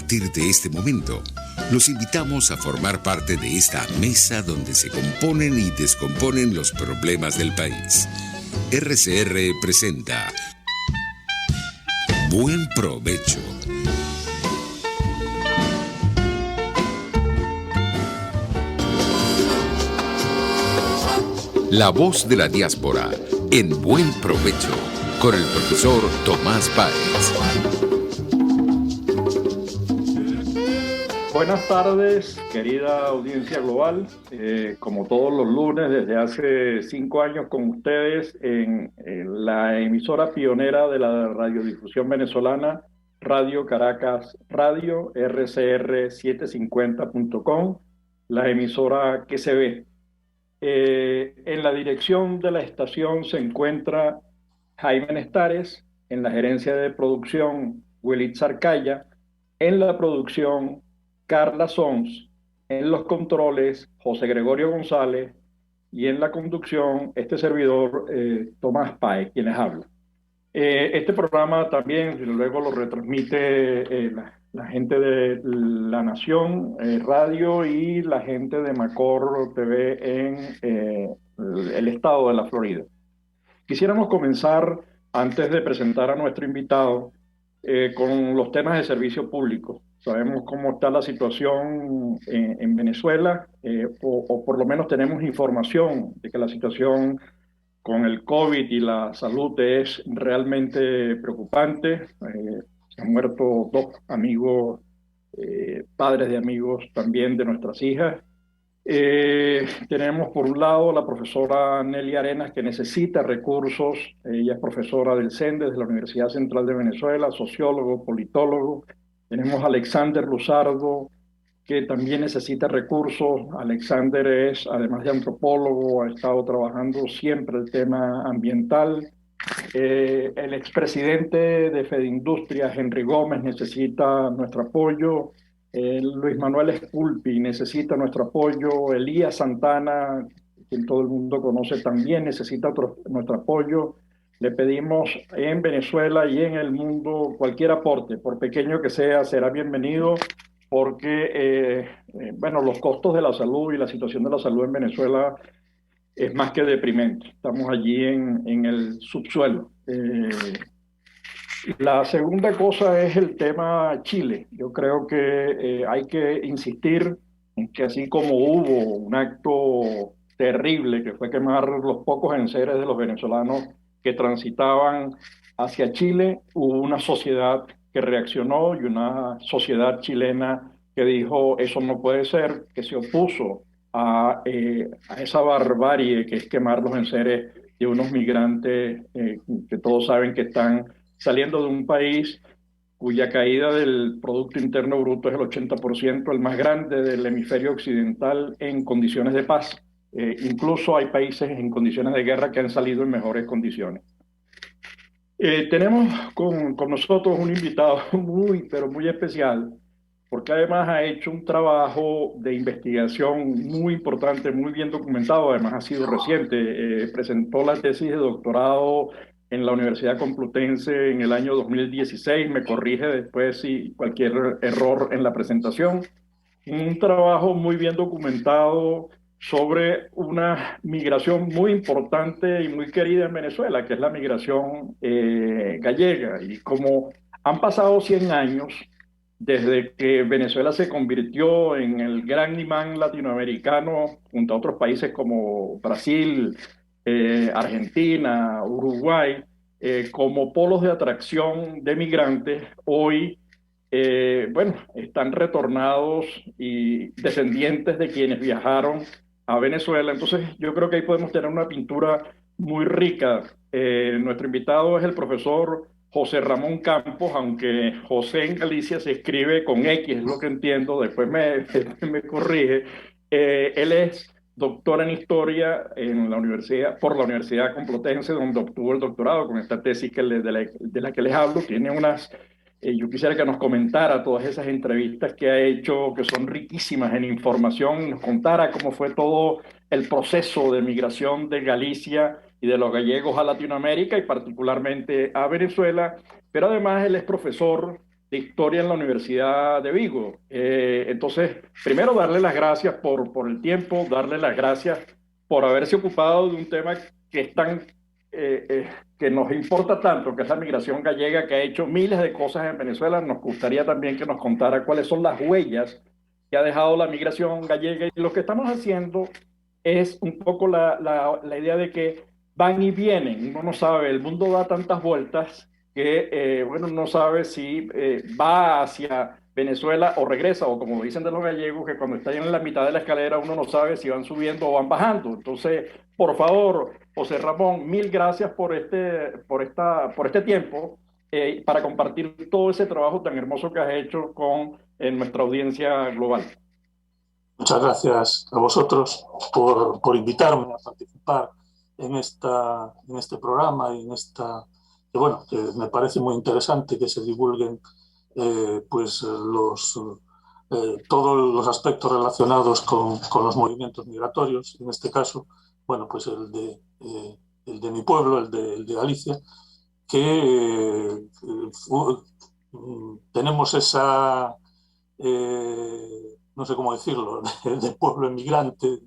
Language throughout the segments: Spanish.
partir de este momento, los invitamos a formar parte de esta mesa donde se componen y descomponen los problemas del país. RCR presenta Buen Provecho. La voz de la diáspora en Buen Provecho con el profesor Tomás Páez. Buenas tardes, querida audiencia global. Como todos los lunes, desde hace 5 años con ustedes en la emisora pionera de la radiodifusión venezolana, Radio Caracas Radio, rcr750.com, la emisora que se ve. En la dirección de la estación se encuentra Jaime Nestares, en la gerencia de producción Wilitz Arcaya, en la producción Carla Sons, en los controles José Gregorio González y en la conducción este servidor Tomás Páez, quien les habla. Este programa también luego lo retransmite la gente de La Nación Radio y la gente de Macor TV en el estado de la Florida. Quisiéramos comenzar, antes de presentar a nuestro invitado, con los temas de servicio público. Sabemos cómo está la situación en Venezuela, o por lo menos tenemos información de que la situación con el COVID y la salud es realmente preocupante. Se han muerto 2 amigos, padres de amigos también de nuestras hijas. Tenemos por un lado la profesora Nelly Arenas, que necesita recursos. Ella es profesora del CENDES de la Universidad Central de Venezuela, sociólogo, politólogo. Tenemos a Alexander Luzardo, que también necesita recursos. Alexander es, además de antropólogo, ha estado trabajando siempre el tema ambiental. El expresidente de Fedindustrias, Henry Gómez, necesita nuestro apoyo. Luis Manuel Esculpi necesita nuestro apoyo. Elías Santana, quien todo el mundo conoce, también necesita nuestro apoyo. Le pedimos en Venezuela y en el mundo cualquier aporte, por pequeño que sea, será bienvenido, porque bueno, los costos de la salud y la situación de la salud en Venezuela es más que deprimente. Estamos allí en el subsuelo. La segunda cosa es el tema Chile. Yo creo que hay que insistir en que así como hubo un acto terrible que fue quemar los pocos enseres de los venezolanos que transitaban hacia Chile, hubo una sociedad que reaccionó y una sociedad chilena que dijo eso no puede ser, que se opuso a esa barbarie que es quemar los enseres de unos migrantes que todos saben que están saliendo de un país cuya caída del Producto Interno Bruto es el 80%, el más grande del hemisferio occidental en condiciones de paz. Incluso hay países en condiciones de guerra que han salido en mejores condiciones. Tenemos con nosotros un invitado pero muy especial, porque además ha hecho un trabajo de investigación muy importante, muy bien documentado, además ha sido reciente. Presentó la tesis de doctorado en la Universidad Complutense en el año 2016, me corrige después si cualquier error en la presentación. Un trabajo muy bien documentado sobre una migración muy importante y muy querida en Venezuela, que es la migración gallega. Y como han pasado 100 años desde que Venezuela se convirtió en el gran imán latinoamericano junto a otros países como Brasil, Argentina, Uruguay, como polos de atracción de migrantes, hoy, bueno, están retornados y descendientes de quienes viajaron a Venezuela. Entonces, yo creo que ahí podemos tener una pintura muy rica. Nuestro invitado es el profesor José Ramón Campos, aunque José en Galicia se escribe con X, es lo que entiendo, después me corrige. Él es doctor en historia en la universidad, por la Universidad Complutense, donde obtuvo el doctorado con esta tesis de la que les hablo. Tiene unas, yo quisiera que nos comentara todas esas entrevistas que ha hecho, que son riquísimas en información, nos contara cómo fue todo el proceso de migración de Galicia y de los gallegos a Latinoamérica y particularmente a Venezuela, pero además él es profesor de historia en la Universidad de Vigo. Entonces, primero darle las gracias por el tiempo, darle las gracias por haberse ocupado de un tema que es tan, eh, eh, que nos importa tanto, que es la migración gallega, que ha hecho miles de cosas en Venezuela. Nos gustaría también que nos contara cuáles son las huellas que ha dejado la migración gallega. Y lo que estamos haciendo es un poco la idea de que van y vienen. Uno no sabe, el mundo da tantas vueltas que, bueno, no sabe si va hacia Venezuela o regresa, o como dicen de los gallegos, que cuando están en la mitad de la escalera uno no sabe si van subiendo o van bajando. Entonces, por favor, José Ramón, mil gracias por este tiempo para compartir todo ese trabajo tan hermoso que has hecho con nuestra audiencia global. Muchas gracias a vosotros por invitarme a participar en este programa y en esta, que bueno, que me parece muy interesante que se divulguen pues todos los aspectos relacionados con los movimientos migratorios, en este caso, bueno, pues el de mi pueblo, el de Galicia, que tenemos esa no sé cómo decirlo, de pueblo emigrante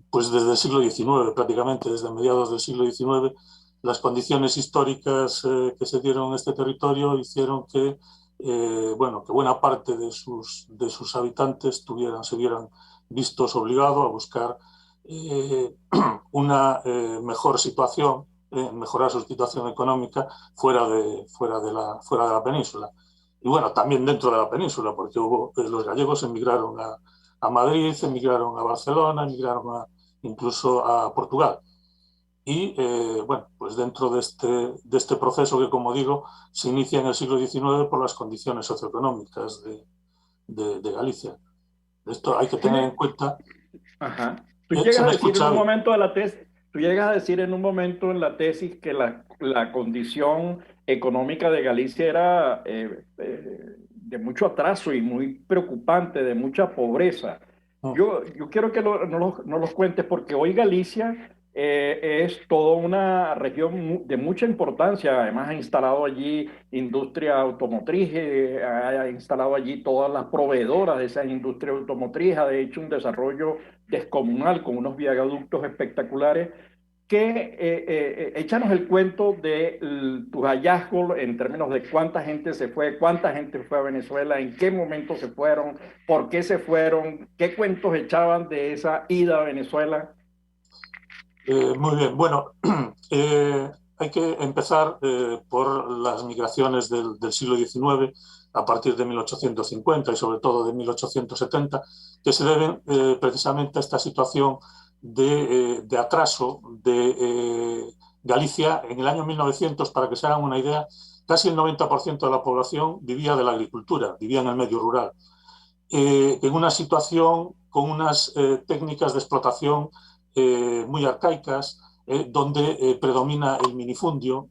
pues desde el siglo XIX, prácticamente desde mediados del siglo XIX. Las condiciones históricas que se dieron en este territorio hicieron que, bueno, que buena parte de sus habitantes se vieran vistos obligados a buscar una mejor situación, mejorar su situación económica fuera de la península. Y bueno, también dentro de la península, porque los gallegos emigraron a Madrid, emigraron a Barcelona, emigraron incluso a Portugal. Y bueno, pues dentro de este proceso que, como digo, se inicia en el siglo XIX por las condiciones socioeconómicas de Galicia. Esto hay que tener en cuenta. Ajá. Tú ¿Se llegas a me decir en escucha un bien? momento de la tesis, tú llegas a decir en un momento en la tesis que la condición económica de Galicia era de mucho atraso y muy preocupante, de mucha pobreza. Yo quiero que no los cuentes porque hoy Galicia es toda una región de mucha importancia. Además, ha instalado allí industria automotriz, ha instalado allí todas las proveedoras de esa industria automotriz, ha hecho un desarrollo descomunal con unos viaductos espectaculares que échanos el cuento de tus hallazgos en términos de cuánta gente se fue, cuánta gente fue a Venezuela, en qué momento se fueron, por qué se fueron, qué cuentos echaban de esa ida a Venezuela. Muy bien, bueno, hay que empezar por las migraciones del siglo XIX a partir de 1850 y sobre todo de 1870, que se deben precisamente a esta situación de atraso de Galicia. En el año 1900, para que se hagan una idea, casi el 90% de la población vivía de la agricultura, vivía en el medio rural, en una situación con unas técnicas de explotación muy arcaicas, donde predomina el minifundio.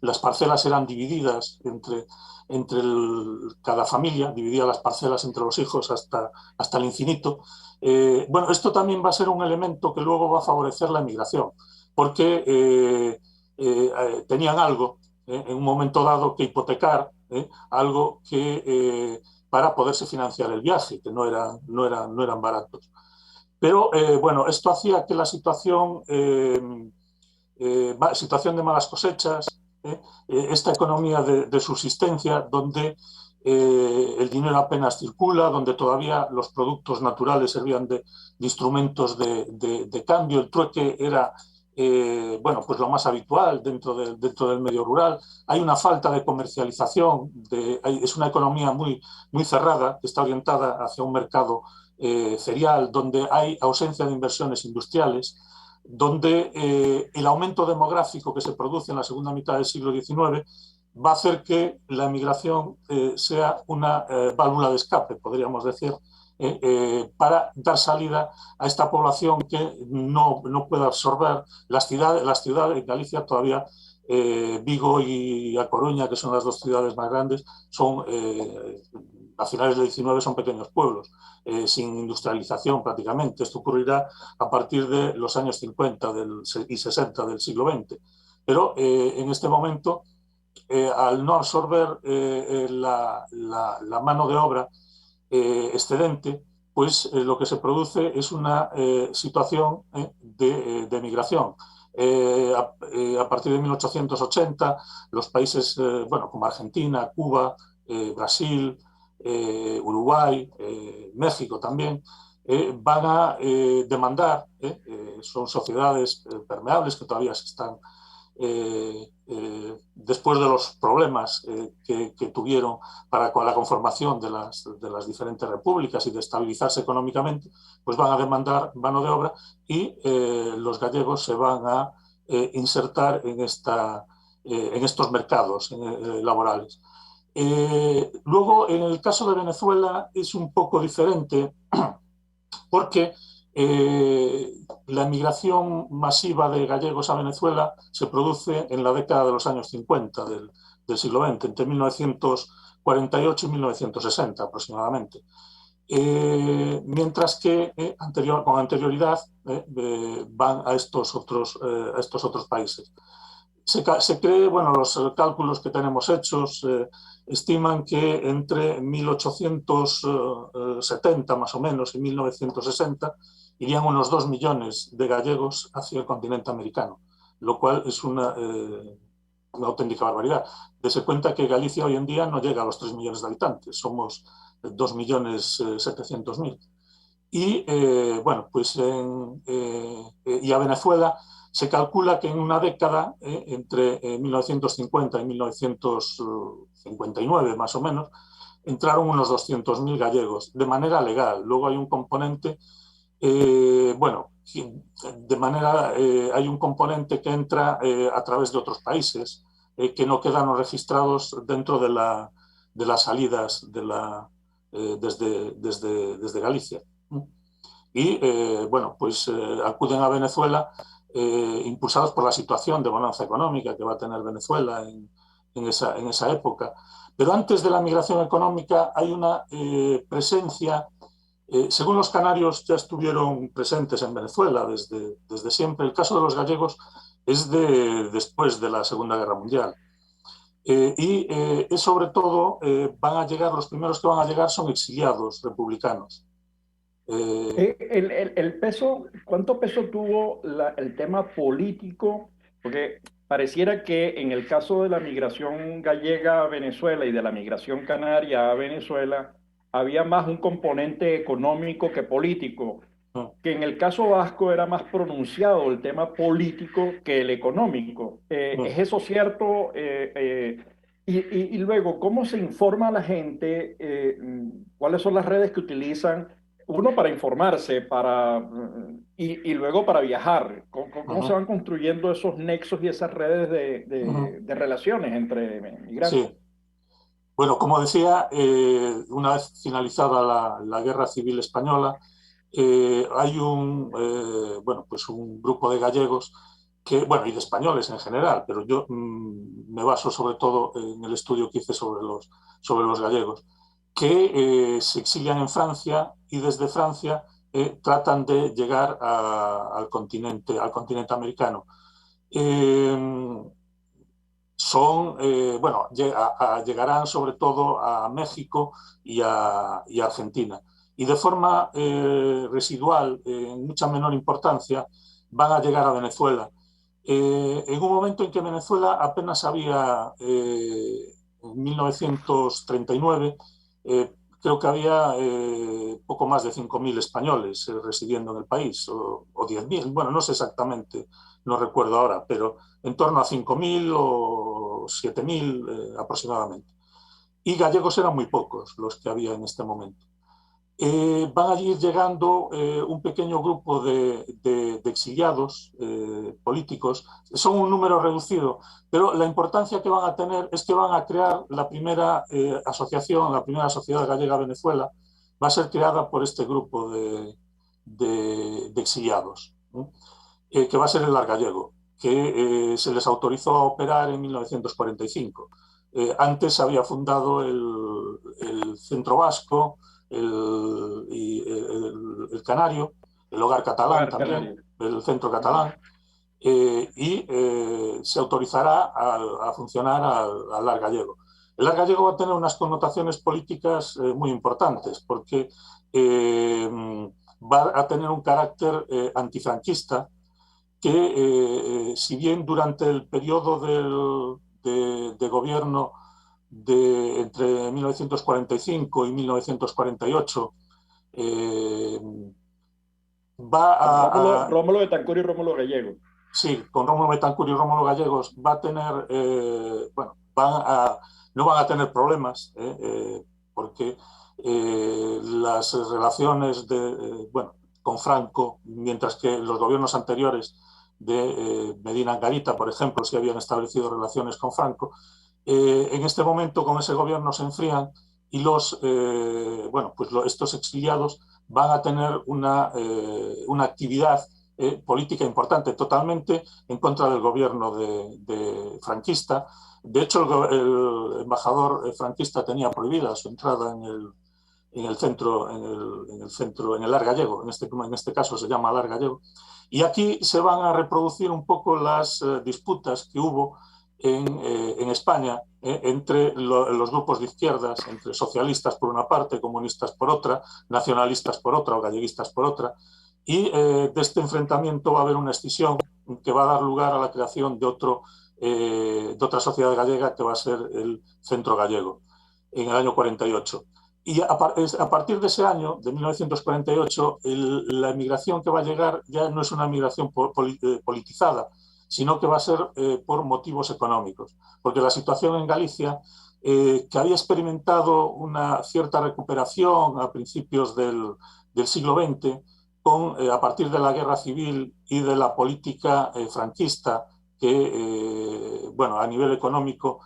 Las parcelas eran divididas entre cada familia, dividía las parcelas entre los hijos hasta el infinito. Bueno, esto también va a ser un elemento que luego va a favorecer la emigración, porque tenían algo, en un momento dado, que hipotecar, algo que para poderse financiar el viaje, que no eran baratos. Pero bueno, esto hacía que la situación de malas cosechas, esta economía de subsistencia, donde el dinero apenas circula, donde todavía los productos naturales servían de instrumentos de cambio, el trueque era bueno, pues lo más habitual dentro del medio rural. Hay una falta de comercialización, es una economía muy cerrada, que está orientada hacia un mercado ferial, donde hay ausencia de inversiones industriales, donde el aumento demográfico que se produce en la segunda mitad del siglo XIX va a hacer que la emigración sea una válvula de escape, podríamos decir, para dar salida a esta población que no puede absorber las ciudades. En Galicia todavía Vigo y A Coruña, que son las dos ciudades más grandes, son a finales del XIX son pequeños pueblos, sin industrialización prácticamente. Esto ocurrirá a partir de los años 50 y 60 del siglo XX. Pero en este momento al no absorber la mano de obra excedente, pues lo que se produce es una situación de migración. A partir de 1880, los países bueno, como Argentina, Cuba, Brasil, Uruguay, México también, van a demandar, son sociedades permeables que todavía se están después de los problemas que tuvieron para la conformación de las diferentes repúblicas y de estabilizarse económicamente, pues van a demandar mano de obra y los gallegos se van a insertar en estos mercados laborales. Luego, en el caso de Venezuela es un poco diferente porque la emigración masiva de gallegos a Venezuela se produce en la década de los años 50 del siglo XX, entre 1948 y 1960 aproximadamente. Mientras que con anterioridad van a estos otros países. Se cree, bueno, los cálculos que tenemos hechos estiman que entre 1870 más o menos y 1960 irían unos 2 millones de gallegos hacia el continente americano, lo cual es una auténtica barbaridad. Dese cuenta que Galicia hoy en día no llega a los 3 millones de habitantes, somos 2.700.000. Y bueno, pues y a Venezuela se calcula que en una década, entre 1950 y 1959 más o menos, entraron unos 200.000 gallegos de manera legal. Luego hay un componente, bueno, de manera, hay un componente que entra a través de otros países que no quedan registrados dentro de las salidas desde Galicia. Y bueno, pues acuden a Venezuela impulsados por la situación de bonanza económica que va a tener Venezuela en esa época. Pero antes de la migración económica hay una presencia, según los canarios ya estuvieron presentes en Venezuela desde siempre. El caso de los gallegos es después de la Segunda Guerra Mundial. Y es sobre todo, los primeros que van a llegar son exiliados republicanos. El peso, ¿cuánto peso tuvo el tema político? Porque pareciera que en el caso de la migración gallega a Venezuela y de la migración canaria a Venezuela, había más un componente económico que político, que en el caso vasco era más pronunciado el tema político que el económico. ¿Es eso cierto? Y luego, ¿cómo se informa a la gente? ¿Cuáles son las redes que utilizan? Uno para informarse, y luego para viajar. ¿Cómo se van construyendo esos nexos y esas redes de relaciones entre migrantes? Sí. Bueno, como decía, una vez finalizada la Guerra Civil Española, hay bueno, pues un grupo de gallegos bueno, y de españoles en general, pero yo me baso sobre todo en el estudio que hice sobre los gallegos, que se exilian en Francia y desde Francia tratan de llegar al continente americano. Bueno, llegarán sobre todo a México y a Argentina. Y de forma residual, en mucha menor importancia, van a llegar a Venezuela. En un momento en que Venezuela apenas había, en 1939, creo que había poco más de 5.000 españoles residiendo en el país, o 10.000, bueno, no sé exactamente, no recuerdo ahora, pero en torno a 5.000 o 7.000 aproximadamente. Y gallegos eran muy pocos los que había en este momento. Van a ir llegando un pequeño grupo de exiliados políticos. Son un número reducido, pero la importancia que van a tener es que van a crear la primera asociación, la primera sociedad gallega Venezuela, va a ser creada por este grupo de exiliados, que va a ser el Argallego, que se les autorizó a operar en 1945. Antes había fundado el Centro Vasco, el Canario, el Hogar Catalán también, el Centro Catalán, se autorizará a funcionar al LAR gallego. El LAR gallego va a tener unas connotaciones políticas muy importantes porque va a tener un carácter antifranquista que, si bien durante el periodo de gobierno entre 1945 y 1948 eh, va Con a, Rómulo Betancourt y Rómulo Gallego. sí, con Rómulo Betancourt y Rómulo Gallegos va a tener, bueno, no van a tener problemas, porque las relaciones bueno, con Franco, mientras que los gobiernos anteriores de Medina Angarita, por ejemplo, sí habían establecido relaciones con Franco, en este momento con ese gobierno se enfrían y bueno, pues estos exiliados van a tener una actividad política importante, totalmente en contra del gobierno franquista. De hecho, el embajador franquista tenía prohibida su entrada en el centro, en el LAR gallego, en este caso se llama LAR gallego. Y aquí se van a reproducir un poco las disputas que hubo en España entre los grupos de izquierdas, entre socialistas por una parte, comunistas por otra, nacionalistas por otra o galleguistas por otra. Y de este enfrentamiento va a haber una escisión que va a dar lugar a la creación de otra sociedad gallega que va a ser el Centro Gallego en el año 48. Y a partir de ese año, de 1948, la emigración que va a llegar ya no es una emigración politizada, sino que va a ser por motivos económicos. Porque la situación en Galicia, que había experimentado una cierta recuperación a principios del siglo XX, a partir de la guerra civil y de la política franquista, que, bueno, a nivel económico,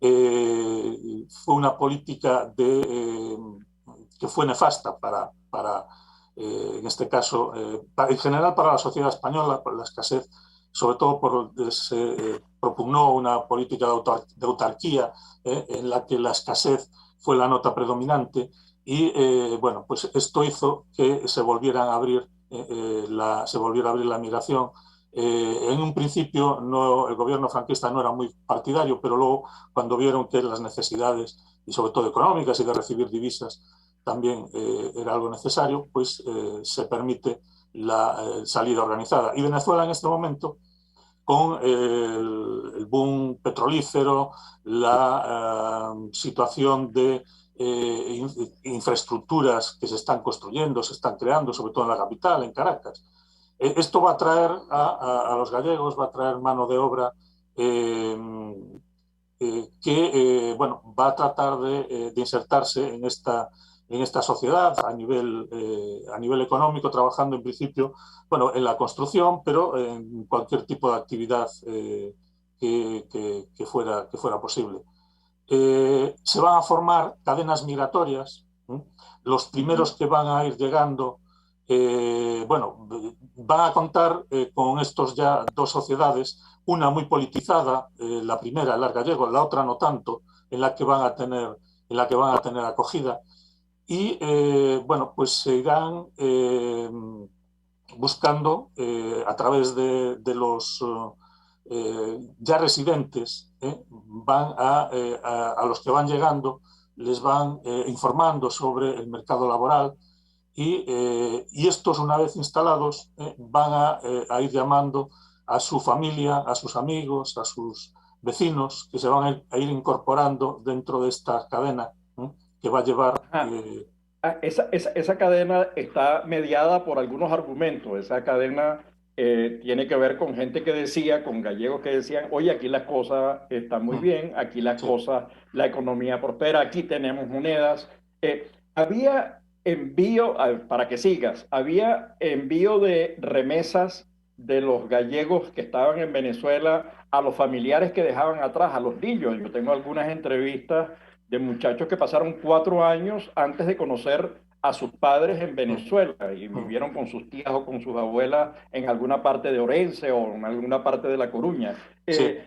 fue una política que fue nefasta en este caso, en general para la sociedad española, por la escasez, sobre todo se propugnó una política de autarquía en la que la escasez fue la nota predominante y, bueno, pues esto hizo que se volviera a abrir la migración. En un principio el gobierno franquista no era muy partidario, pero luego cuando vieron que las necesidades, y sobre todo económicas y de recibir divisas, también era algo necesario, pues se permite la salida organizada. Y Venezuela en este momento, con el boom petrolífero, la situación de infraestructuras que se están construyendo, se están creando, sobre todo en la capital, en Caracas. Esto va a traer a los gallegos, va a traer mano de obra que, bueno, va a tratar de insertarse en esta sociedad a nivel económico, trabajando en principio, bueno, en la construcción, pero en cualquier tipo de actividad que fuera posible. Se van a formar cadenas migratorias. Los primeros que van a ir llegando, bueno, van a contar con estos ya dos sociedades, una muy politizada, la primera, el LAR gallego, la otra no tanto, en la que van a tener acogida. Y, bueno, pues se irán buscando a través de los ya residentes, van a los que van llegando, les van informando sobre el mercado laboral y estos, una vez instalados, van a ir llamando a su familia, a sus amigos, a sus vecinos, que se van a ir incorporando dentro de esta cadena que va a llevar... Esa cadena está mediada por algunos argumentos. Esa cadena tiene que ver con gente que decía, con gallegos que decían, oye, aquí las cosas están muy bien, aquí las Sí. cosas, la economía prospera, aquí tenemos monedas. Había envío, para que sigas, había envío de remesas de los gallegos que estaban en Venezuela a los familiares que dejaban atrás, a los niños. Yo tengo algunas entrevistas de muchachos que pasaron 4 años antes de conocer a sus padres en Venezuela y vivieron con sus tías o con sus abuelas en alguna parte de Orense o en alguna parte de La Coruña. Sí.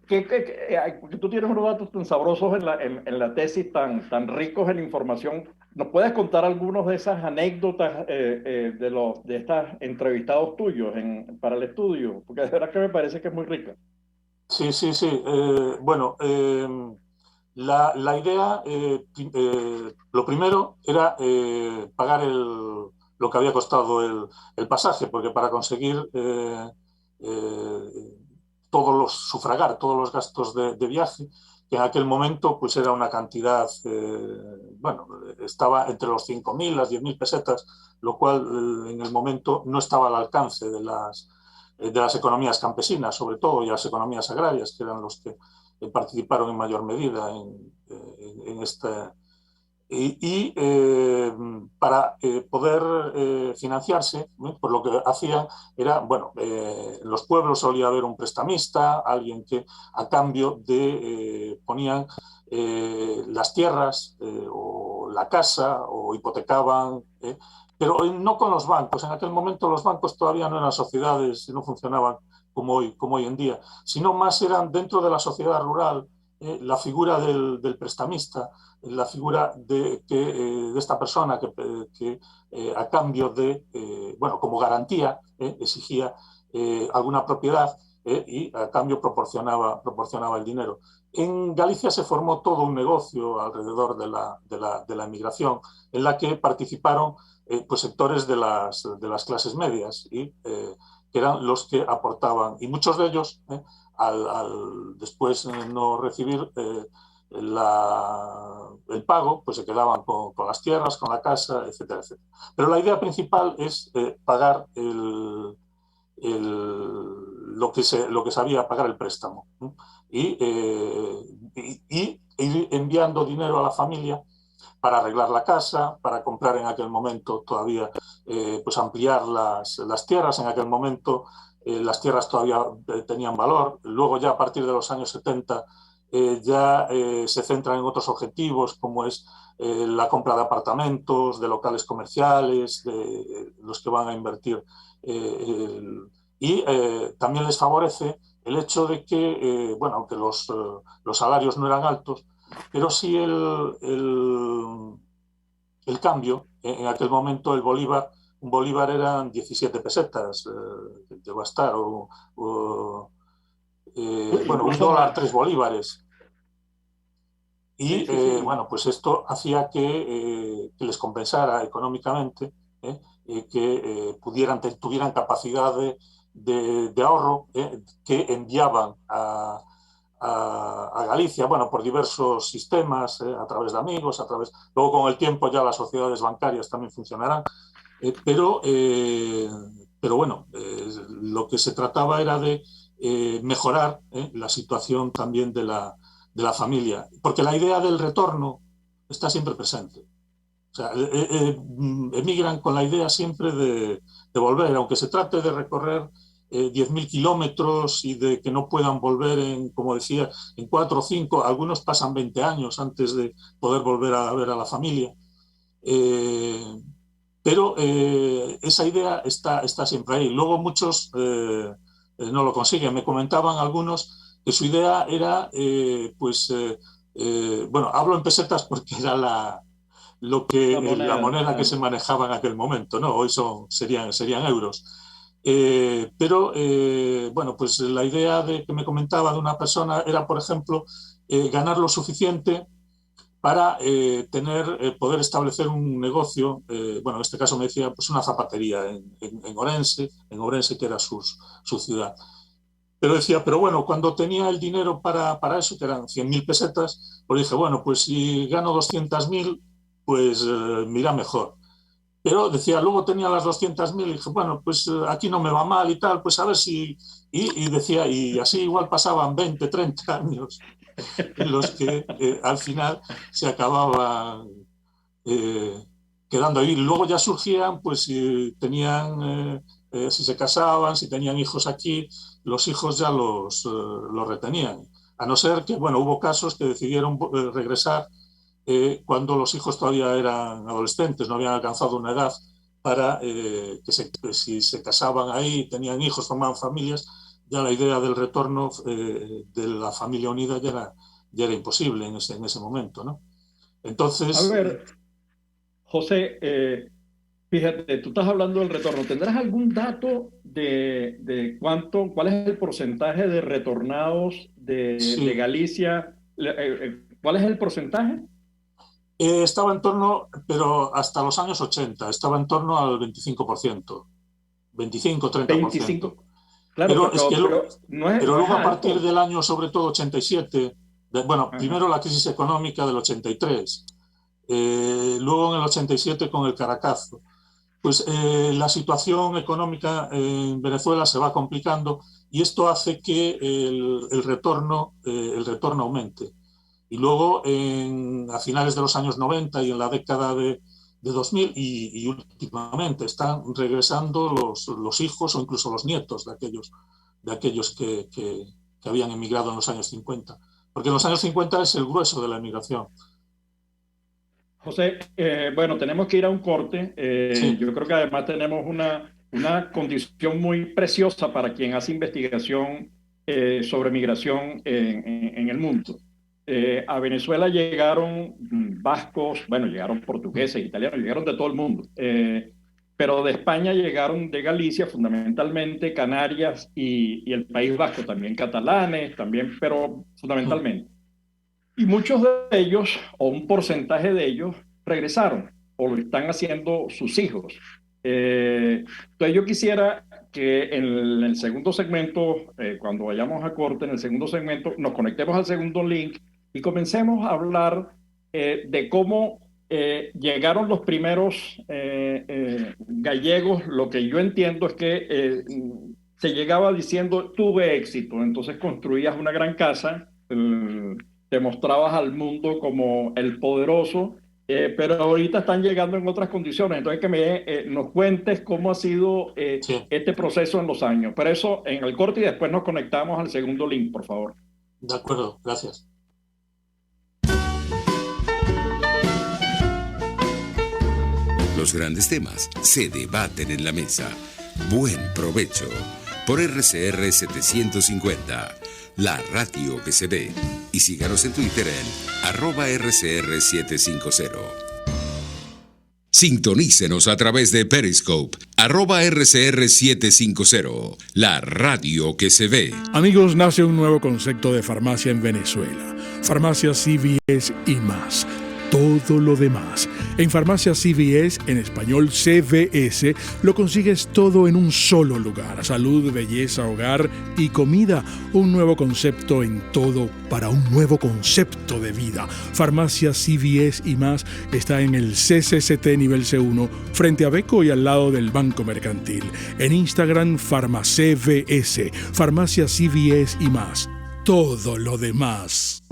Porque tú tienes unos datos tan sabrosos en la tesis, tan ricos en información. ¿Nos puedes contar algunos de esas anécdotas de estos entrevistados tuyos para el estudio? Porque de verdad que me parece que es muy rica. Sí, sí, sí. Bueno, la idea, lo primero era pagar lo que había costado el pasaje, porque para conseguir sufragar todos los gastos de viaje, que en aquel momento pues era una cantidad, bueno, estaba entre los 5.000 las 10.000 pesetas, lo cual en el momento no estaba al alcance de las economías campesinas, sobre todo, y las economías agrarias, que eran los que participaron en mayor medida en este. Para poder financiarse, pues lo que hacían era, bueno, en los pueblos solía haber un prestamista, alguien que a cambio ponían las tierras o la casa o hipotecaban, pero no con los bancos. En aquel momento los bancos todavía no eran sociedades y no funcionaban como hoy en día, sino más eran dentro de la sociedad rural la figura del prestamista, la figura de esta persona que a cambio bueno, como garantía, exigía alguna propiedad y a cambio proporcionaba el dinero. En Galicia se formó todo un negocio alrededor de la emigración en la que participaron pues sectores de las clases medias y que eran los que aportaban, y muchos de ellos al después no recibir el pago, pues se quedaban con las tierras, con la casa, etcétera, etcétera. Pero la idea principal es pagar lo que sabía pagar el préstamo, ¿no? Y ir enviando dinero a la familia para arreglar la casa, para comprar en aquel momento todavía, pues ampliar las tierras. En aquel momento las tierras todavía tenían valor. Luego ya a partir de los años 70 ya se centran en otros objetivos, como es la compra de apartamentos, de locales comerciales, de los que van a invertir. También les favorece el hecho de que, bueno, aunque los salarios no eran altos, pero sí el cambio. En aquel momento un bolívar eran 17 pesetas, llegó a estar, bueno, un Incluso dólar, más. 3 bolívares. Sí, sí, sí. Bueno, pues esto hacía que les compensara económicamente, que tuvieran capacidad de ahorro, que enviaban a Galicia, bueno, por diversos sistemas, a través de amigos, luego con el tiempo ya las sociedades bancarias también funcionarán, pero bueno, lo que se trataba era de mejorar la situación también de la familia, porque la idea del retorno está siempre presente. O sea, emigran con la idea siempre de volver, aunque se trate de recorrer 10.000 kilómetros y de que no puedan volver como decía, en 4 o 5, algunos pasan 20 años antes de poder volver a ver a la familia. Pero esa idea está siempre ahí. Luego muchos no lo consiguen. Me comentaban algunos que su idea era, bueno, hablo en pesetas porque era la moneda que se manejaba en aquel momento, ¿no? Hoy serían euros. Bueno, pues la idea que me comentaba de una persona era, por ejemplo, ganar lo suficiente para poder establecer un negocio. Bueno, en este caso me decía, pues una zapatería en Orense, que era su ciudad. Pero decía, pero bueno, cuando tenía el dinero para eso, que eran 100.000 pesetas, pues dije, bueno, pues si gano 200.000, pues mira mejor. Pero decía, luego tenía las 200.000 y dije, bueno, pues aquí no me va mal y tal, pues a ver si. Y decía, y así igual pasaban 20, 30 años en los que al final se acababan quedando ahí. Luego ya surgían, pues si tenían, si se casaban, si tenían hijos aquí, los hijos ya los retenían. A no ser que, bueno, hubo casos que decidieron regresar cuando los hijos todavía eran adolescentes, no habían alcanzado una edad para que si se casaban ahí, tenían hijos, formaban familias, ya la idea del retorno de la familia unida ya era imposible en ese momento, ¿no? Entonces... A ver, José, fíjate, tú estás hablando del retorno. ¿Tendrás algún dato de cuál es el porcentaje de retornados de Galicia? ¿Cuál es el porcentaje? Estaba en torno, pero hasta los años 80, estaba en torno al 25%, 25-30%. 25. Claro, pero luego a partir del año, sobre todo 87, primero la crisis económica del 83, luego en el 87 con el Caracazo, pues la situación económica en Venezuela se va complicando y esto hace que el retorno aumente. Y luego a finales de los años 90 y en la década de 2000 y últimamente están regresando los hijos o incluso los nietos de aquellos que habían emigrado en los años 50. Porque en los años 50 es el grueso de la emigración. José, bueno, tenemos que ir a un corte. Sí. Yo creo que además tenemos una condición muy preciosa para quien hace investigación sobre migración en el mundo. A Venezuela llegaron vascos, bueno, llegaron portugueses, italianos, llegaron de todo el mundo. Pero de España llegaron de Galicia, fundamentalmente Canarias y el País Vasco, también catalanes, también, pero fundamentalmente. Y muchos de ellos, o un porcentaje de ellos, regresaron, o lo están haciendo sus hijos. Entonces yo quisiera que en el segundo segmento, cuando vayamos a corte, en el segundo segmento, nos conectemos al segundo link y comencemos a hablar de cómo llegaron los primeros gallegos. Lo que yo entiendo es que se llegaba diciendo, tuve éxito, entonces construías una gran casa, te mostrabas al mundo como el poderoso, pero ahorita están llegando en otras condiciones. Entonces que nos cuentes cómo ha sido este proceso en los años. Pero eso en el corte y después nos conectamos al segundo link, por favor. De acuerdo, gracias. Los grandes temas se debaten en la mesa. Buen provecho por RCR 750. La radio que se ve. Y síganos en Twitter en @RCR750. Sintonícenos a través de Periscope, @RCR750. La radio que se ve. Amigos, nace un nuevo concepto de farmacia en Venezuela. Farmacia CVS y más. Todo lo demás. En Farmacia CVS, en español CVS, lo consigues todo en un solo lugar. Salud, belleza, hogar y comida. Un nuevo concepto en todo para un nuevo concepto de vida. Farmacia CVS y más está en el CCCT nivel C1, frente a Beco y al lado del Banco Mercantil. En Instagram, FarmaCVS. Farmacia CVS y más. Todo lo demás.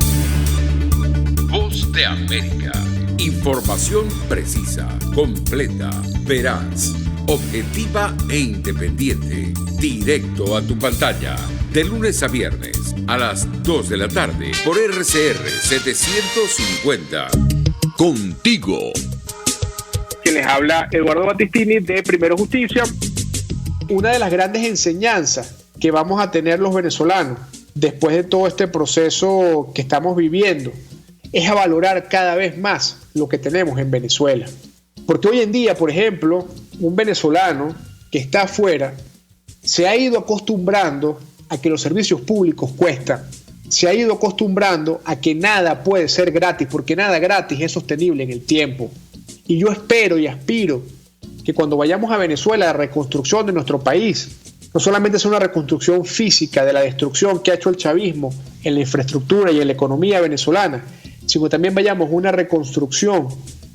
Voz de América. Información precisa, completa, veraz, objetiva e independiente. Directo a tu pantalla. De lunes a viernes a las 2 de la tarde por RCR 750. Contigo. Que les habla Eduardo Battistini de Primero Justicia. Una de las grandes enseñanzas que vamos a tener los venezolanos después de todo este proceso que estamos viviendo es a valorar cada vez más lo que tenemos en Venezuela. Porque hoy en día, por ejemplo, un venezolano que está afuera se ha ido acostumbrando a que los servicios públicos cuestan, se ha ido acostumbrando a que nada puede ser gratis, porque nada gratis es sostenible en el tiempo. Y yo espero y aspiro que cuando vayamos a Venezuela, la reconstrucción de nuestro país no solamente sea una reconstrucción física de la destrucción que ha hecho el chavismo en la infraestructura y en la economía venezolana, sino también vayamos a una reconstrucción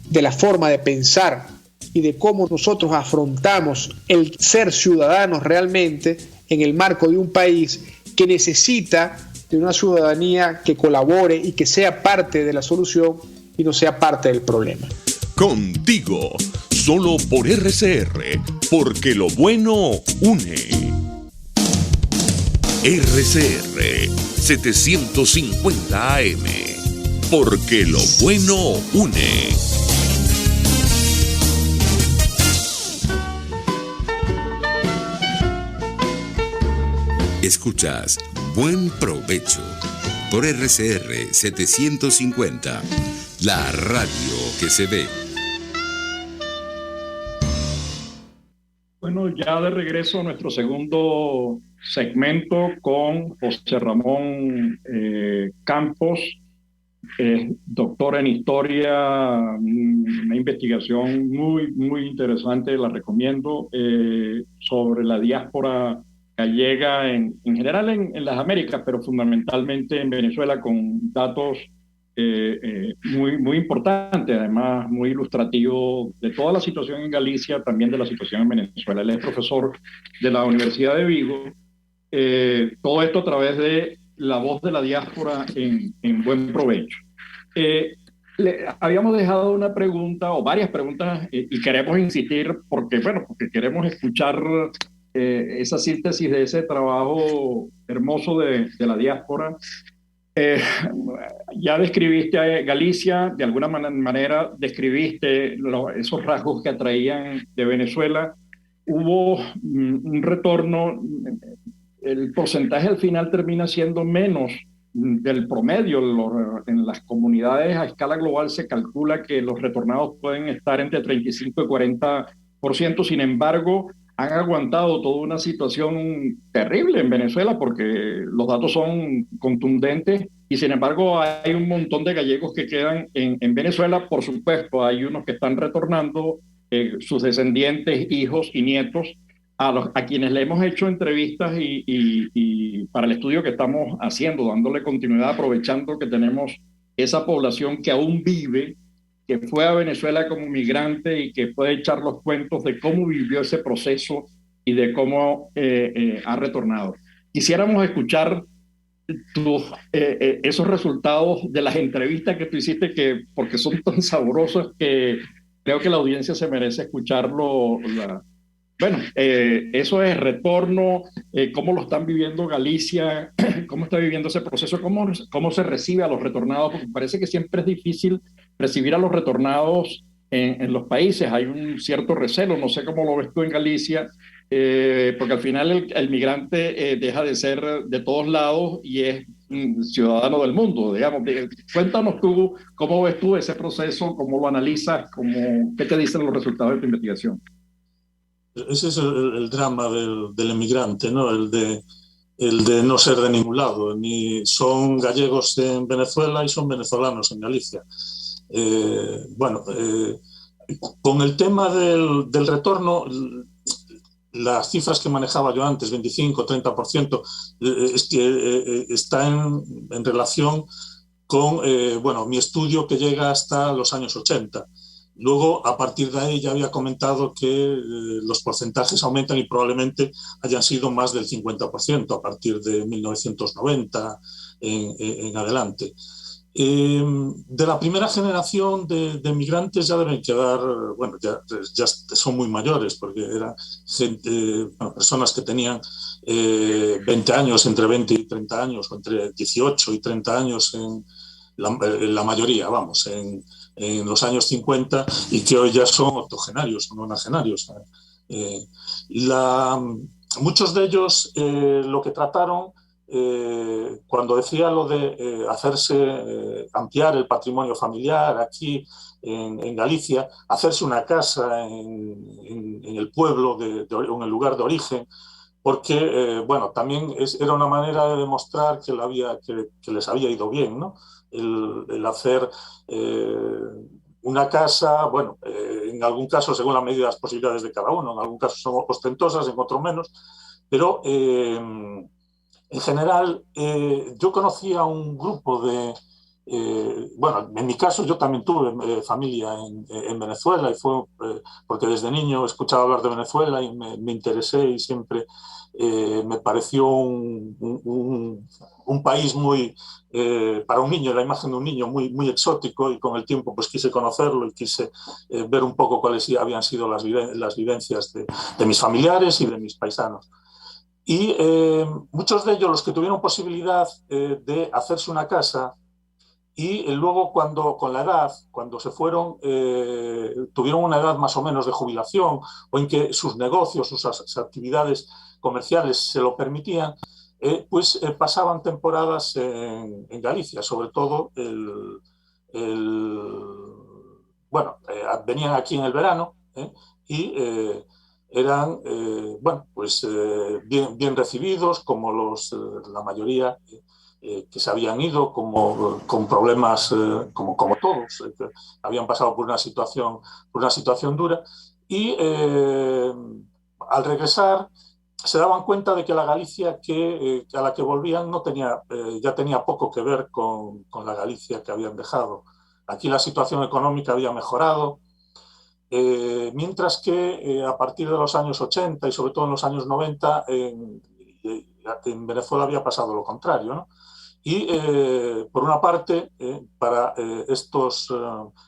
de la forma de pensar y de cómo nosotros afrontamos el ser ciudadanos realmente en el marco de un país que necesita de una ciudadanía que colabore y que sea parte de la solución y no sea parte del problema. Contigo, solo por RCR, porque lo bueno une. RCR 750 AM. Porque lo bueno une. Escuchas Buen Provecho por RCR 750, la radio que se ve. Bueno, ya de regreso a nuestro segundo segmento con José Ramón Campos, doctor en historia, una investigación muy interesante, la recomiendo, sobre la diáspora gallega en general en las Américas, pero fundamentalmente en Venezuela, con datos muy importantes, además muy ilustrativo de toda la situación en Galicia, también de la situación en Venezuela. Él es profesor de la Universidad de Vigo. Todo esto a través de la voz de la diáspora en Buen Provecho. Habíamos dejado una pregunta o varias preguntas y queremos insistir porque queremos escuchar esa síntesis de ese trabajo hermoso de la diáspora. Ya describiste a Galicia, de alguna manera describiste esos rasgos que atraían de Venezuela. Hubo un retorno, el porcentaje al final termina siendo menos del promedio. En las comunidades a escala global se calcula que los retornados pueden estar entre 35 y 40%, sin embargo, han aguantado toda una situación terrible en Venezuela porque los datos son contundentes y sin embargo hay un montón de gallegos que quedan en Venezuela. Por supuesto, hay unos que están retornando, sus descendientes, hijos y nietos, a quienes le hemos hecho entrevistas y para el estudio que estamos haciendo, dándole continuidad, aprovechando que tenemos esa población que aún vive, que fue a Venezuela como migrante y que puede echar los cuentos de cómo vivió ese proceso y de cómo ha retornado. Quisiéramos escuchar esos resultados de las entrevistas que tú hiciste, porque son tan sabrosos que creo que la audiencia se merece escucharlo. Eso es retorno, cómo lo están viviendo Galicia, cómo está viviendo ese proceso, cómo se recibe a los retornados, porque parece que siempre es difícil recibir a los retornados en los países. Hay un cierto recelo, no sé cómo lo ves tú en Galicia, porque al final el migrante deja de ser de todos lados y es ciudadano del mundo, digamos. Cuéntanos tú, cómo ves tú ese proceso, cómo lo analizas, qué te dicen los resultados de tu investigación. Ese es el drama del emigrante, ¿no? El de no ser de ningún lado. Ni son gallegos en Venezuela y son venezolanos en Galicia. Con el tema del retorno, las cifras que manejaba yo antes, 25-30%, está en relación con mi estudio, que llega hasta los años 80. Luego, a partir de ahí, ya había comentado que los porcentajes aumentan y probablemente hayan sido más del 50% a partir de 1990 en adelante. De la primera generación de migrantes ya deben quedar, ya son muy mayores, porque eran personas que tenían 20 años, entre 20 y 30 años, o entre 18 y 30 años en la mayoría, en los años 50, y que hoy ya son octogenarios, son nonagenarios. Muchos de ellos lo que trataron, cuando decía lo de ampliar el patrimonio familiar aquí en Galicia, hacerse una casa en el pueblo, en el lugar de origen, porque también era una manera de demostrar que les había ido bien, ¿no? El hacer una casa, en algún caso según la medida de las posibilidades de cada uno, en algún caso son ostentosas, en otro menos, pero en general yo conocí a un grupo en mi caso yo también tuve familia en Venezuela, y fue porque desde niño escuchaba hablar de Venezuela y me interesé, y siempre me pareció un país muy, para un niño, la imagen de un niño muy exótico, y con el tiempo pues quise conocerlo y quise ver un poco cuáles habían sido las vivencias de mis familiares y de mis paisanos. Y muchos de ellos, los que tuvieron posibilidad de hacerse una casa, y luego con la edad, cuando se fueron, tuvieron una edad más o menos de jubilación, o en que sus negocios, sus actividades comerciales se lo permitían, pasaban temporadas en Galicia, sobre todo venían aquí en el verano, y eran bien recibidos, como la mayoría que se habían ido con problemas, como todos, que habían pasado por una situación dura, y al regresar se daban cuenta de que la Galicia a la que volvían ya tenía poco que ver con la Galicia que habían dejado. Aquí la situación económica había mejorado, mientras que a partir de los años 80 y sobre todo en los años 90 en Venezuela había pasado lo contrario, ¿no? Y por una parte, para estos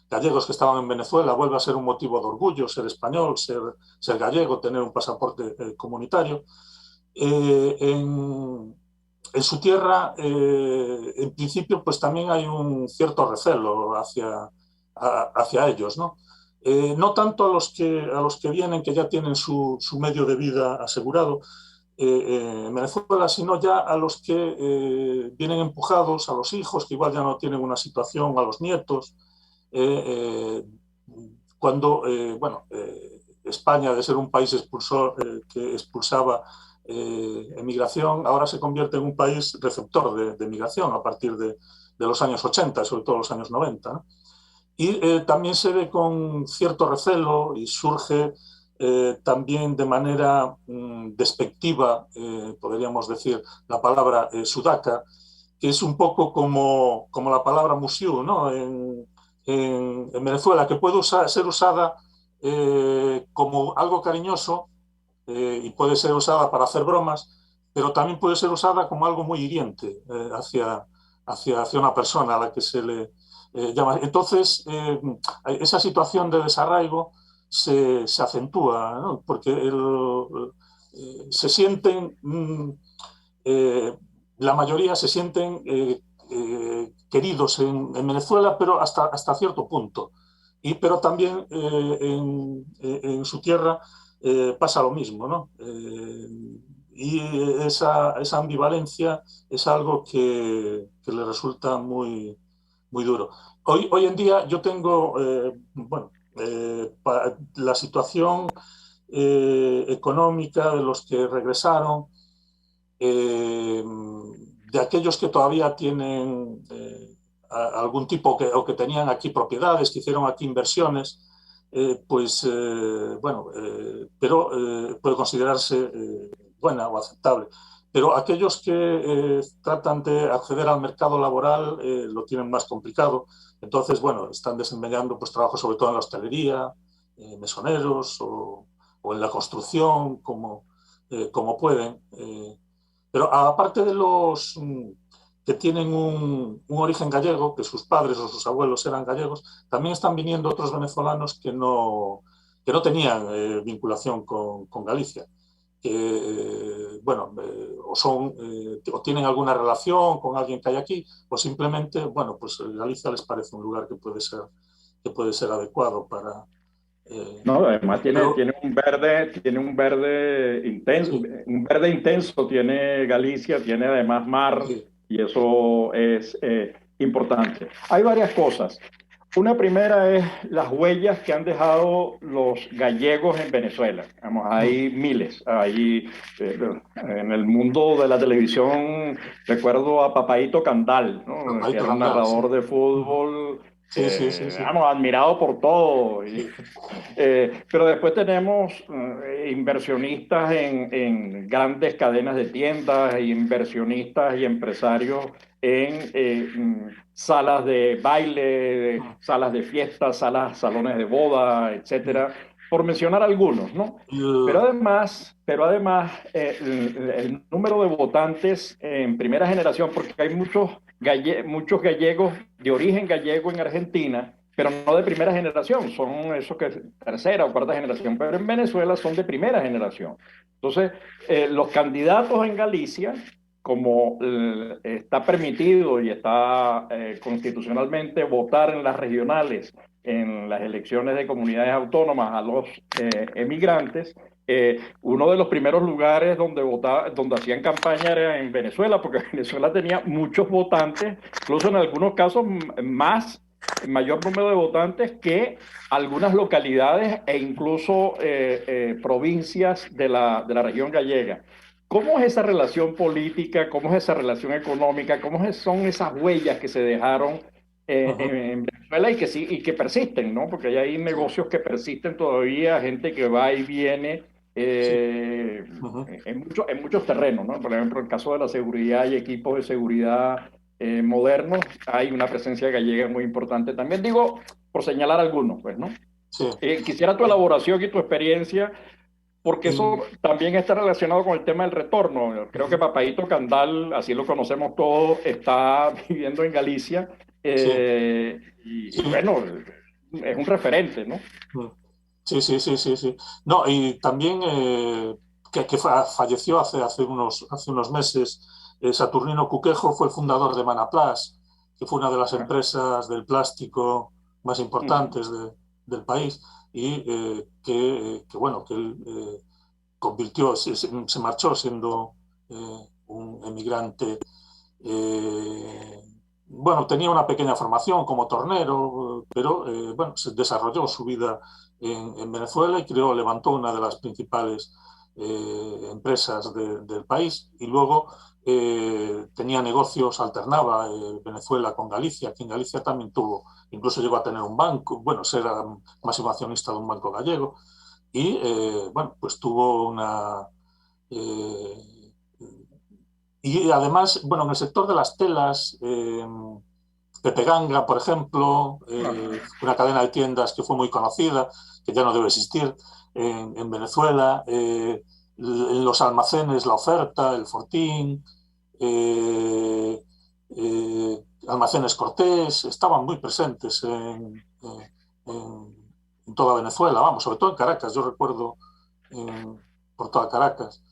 gallegos que estaban en Venezuela, vuelve a ser un motivo de orgullo ser español, ser gallego, tener un pasaporte comunitario. En su tierra, en principio, pues también hay un cierto recelo hacia ellos, ¿no? No tanto a los que vienen, que ya tienen su medio de vida asegurado, en Venezuela, sino ya a los que vienen empujados, a los hijos que igual ya no tienen una situación, a los nietos, cuando España, de ser un país que expulsaba emigración, ahora se convierte en un país receptor de emigración a partir de los años 80, sobre todo los años 90, ¿no? Y también se ve con cierto recelo y surge también de manera despectiva, podríamos decir, la palabra sudaca, que es un poco como la palabra musiu, ¿no? En Venezuela, que puede ser usada como algo cariñoso, y puede ser usada para hacer bromas, pero también puede ser usada como algo muy hiriente hacia una persona a la que se le llama. Entonces, esa situación de desarraigo se acentúa, ¿no? Porque se sienten, la mayoría se sienten queridos en Venezuela, pero hasta cierto punto. Pero también en su tierra pasa lo mismo, ¿no? Y esa ambivalencia es algo que le resulta muy, muy duro. Hoy en día yo tengo, la situación económica de los que regresaron, de aquellos que todavía tienen algún tipo o que tenían aquí propiedades, que hicieron aquí inversiones, pero puede considerarse buena o aceptable. Pero aquellos que tratan de acceder al mercado laboral lo tienen más complicado. Entonces, bueno, están desempeñando pues, trabajo sobre todo en la hostelería, mesoneros o en la construcción, como pueden. Pero aparte de los que tienen un origen gallego, que sus padres o sus abuelos eran gallegos, también están viniendo otros venezolanos que no tenían vinculación con Galicia, que o tienen alguna relación con alguien que hay aquí, o simplemente, bueno, pues Galicia les parece un lugar que puede ser adecuado para... No, además tiene un verde intenso, tiene Galicia, tiene además mar, Sí. y eso es importante. Hay varias cosas. Una primera es las huellas que han dejado los gallegos en Venezuela. Vamos, hay miles. En el mundo de la televisión recuerdo a Papaíto Candal, ¿no? Que Papaíto era un Candal, sí. narrador de fútbol, Sí. vamos, admirado por todo. Pero después tenemos inversionistas en grandes cadenas de tiendas, e inversionistas y empresarios en salas de baile, salas de fiestas, salones de boda, etcétera, por mencionar algunos, ¿no? Pero además el número de votantes en primera generación, porque hay muchos gallegos de origen gallego en Argentina, pero no de primera generación, son esos que tercera o cuarta generación, pero en Venezuela son de primera generación. Entonces, los candidatos en Galicia, como está permitido y está constitucionalmente votar en las regionales, en las elecciones de comunidades autónomas a los emigrantes, Uno de los primeros lugares donde hacían campaña era en Venezuela, porque Venezuela tenía muchos votantes, incluso en algunos casos mayor número de votantes que algunas localidades e incluso provincias de la región gallega. ¿Cómo es esa relación política? ¿Cómo es esa relación económica? Son esas huellas que se dejaron en Venezuela y que sí, y que persisten, ¿no? Porque hay negocios que persisten todavía, gente que va y viene Sí. en muchos terrenos, ¿no? Por ejemplo, en el caso de la seguridad y equipos de seguridad modernos, hay una presencia gallega muy importante también. Digo, por señalar algunos, pues, ¿no? Sí. Quisiera tu elaboración y tu experiencia, porque eso En, también está relacionado con el tema del retorno. Creo que Papaíto Candal, así lo conocemos todos, está viviendo en Galicia sí, y sí. bueno, es un referente, ¿no? Sí, sí, sí, sí, sí. No, y también falleció hace unos meses, Saturnino Cuquejo fue el fundador de Manaplas, que fue una de las Ah, empresas del plástico más importantes del país y bueno, que él se marchó siendo un emigrante. eh, bueno, tenía una pequeña formación como tornero, pero bueno, se desarrolló su vida en Venezuela y levantó una de las principales empresas del país y luego tenía negocios, alternaba Venezuela con Galicia, que en Galicia también tuvo, incluso llegó a tener un banco, bueno, era máximo accionista de un banco gallego y bueno, pues tuvo una... eh, y además, bueno, en el sector de las telas, Pepe Ganga, por ejemplo, una cadena de tiendas que fue muy conocida, que ya no debe existir en Venezuela, en los almacenes, La Oferta, El Fortín, eh, Almacenes Cortés, estaban muy presentes en toda Venezuela, vamos, sobre todo en Caracas, yo recuerdo por toda Caracas.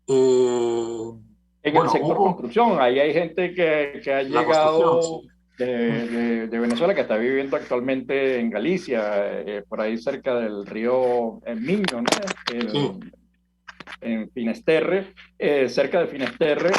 Eh, En el bueno, sector hubo construcción, ahí hay gente que ha la construcción, llegado sí. de Venezuela, que está viviendo actualmente en Galicia, por ahí cerca del río Miño, ¿no? Sí. En Finisterre, cerca de Finisterre.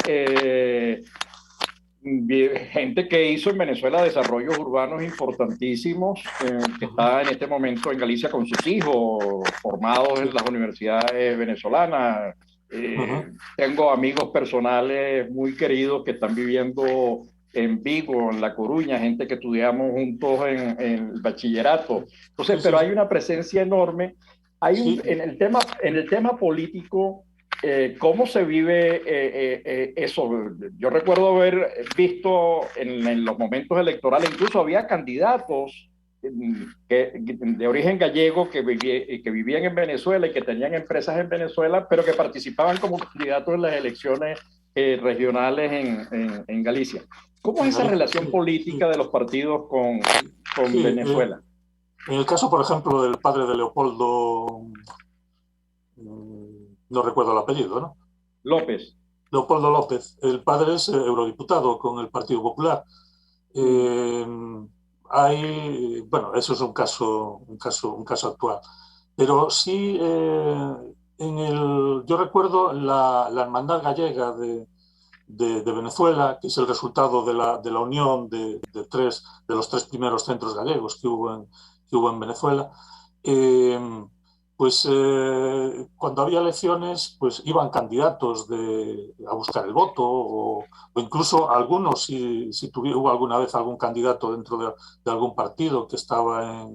Gente que hizo en Venezuela desarrollos urbanos importantísimos, que Uh-huh. está en este momento en Galicia con sus hijos, formados en Sí. las universidades venezolanas. Uh-huh. Tengo amigos personales muy queridos que están viviendo en Vigo, en La Coruña, gente que estudiamos juntos en el bachillerato. Entonces, Sí, sí, pero sí. hay una presencia enorme. Sí. En el tema político, ¿cómo se vive eso? Yo recuerdo haber visto en los momentos electorales, incluso había candidatos de origen gallego que vivían en Venezuela y que tenían empresas en Venezuela, pero que participaban como candidatos en las elecciones regionales en Galicia. ¿Cómo En es esa Galicia, relación sí, política sí, de los partidos con sí. Venezuela? En el caso, por ejemplo, del padre de Leopoldo, no recuerdo el apellido, ¿no? López. Leopoldo López. El padre es eurodiputado con el Partido Popular. Mm. Eh, bueno, eso es un caso actual. Pero sí, yo recuerdo la Hermandad Gallega de Venezuela, que es el resultado de la unión de los tres primeros centros gallegos que hubo en Venezuela. Eh, cuando había elecciones, pues iban candidatos a buscar el voto, o incluso algunos, si hubo alguna vez algún candidato dentro de algún partido que estaba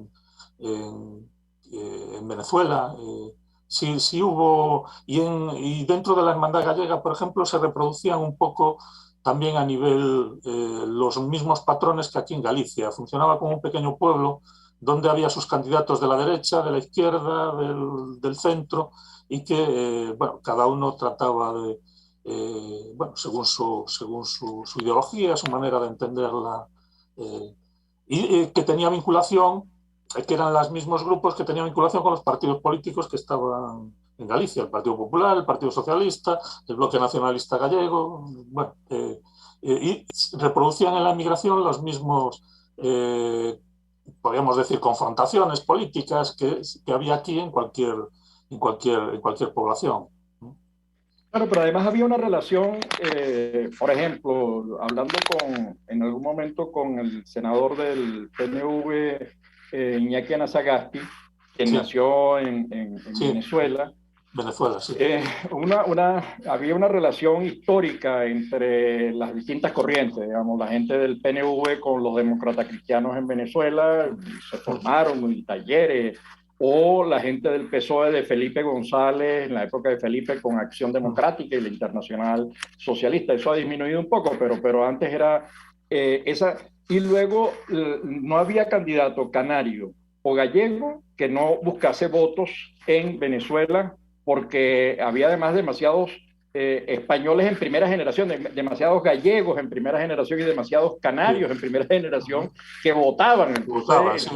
en Venezuela. Sí, sí hubo, y dentro de la Hermandad Gallega, por ejemplo, se reproducían un poco también a nivel los mismos patrones que aquí en Galicia. Funcionaba como un pequeño pueblo donde había sus candidatos de la derecha, de la izquierda, del centro, y que, bueno, cada uno trataba de, bueno, según su ideología, su manera de entenderla, y que tenía vinculación, que eran los mismos grupos que tenían vinculación con los partidos políticos que estaban en Galicia, el Partido Popular, el Partido Socialista, el Bloque Nacionalista Gallego, bueno, y reproducían en la emigración los mismos, podríamos decir, confrontaciones políticas que había aquí en cualquier población. Bueno, pero además había una relación, por ejemplo, hablando en algún momento con el senador del PNV, Iñaki Anasagasti, quien Sí. nació en Sí. Venezuela. Venezuela, sí. Había una relación histórica entre las distintas corrientes, digamos, la gente del PNV con los demócratas cristianos en Venezuela, se formaron talleres, o la gente del PSOE de Felipe González, en la época de Felipe, con Acción Democrática y la Internacional Socialista. Eso ha disminuido un poco, pero antes era esa. Y luego no había candidato canario o gallego que no buscase votos en Venezuela, porque había además demasiados españoles en primera generación, demasiados gallegos en primera generación y demasiados canarios en primera generación que votaban. Entonces,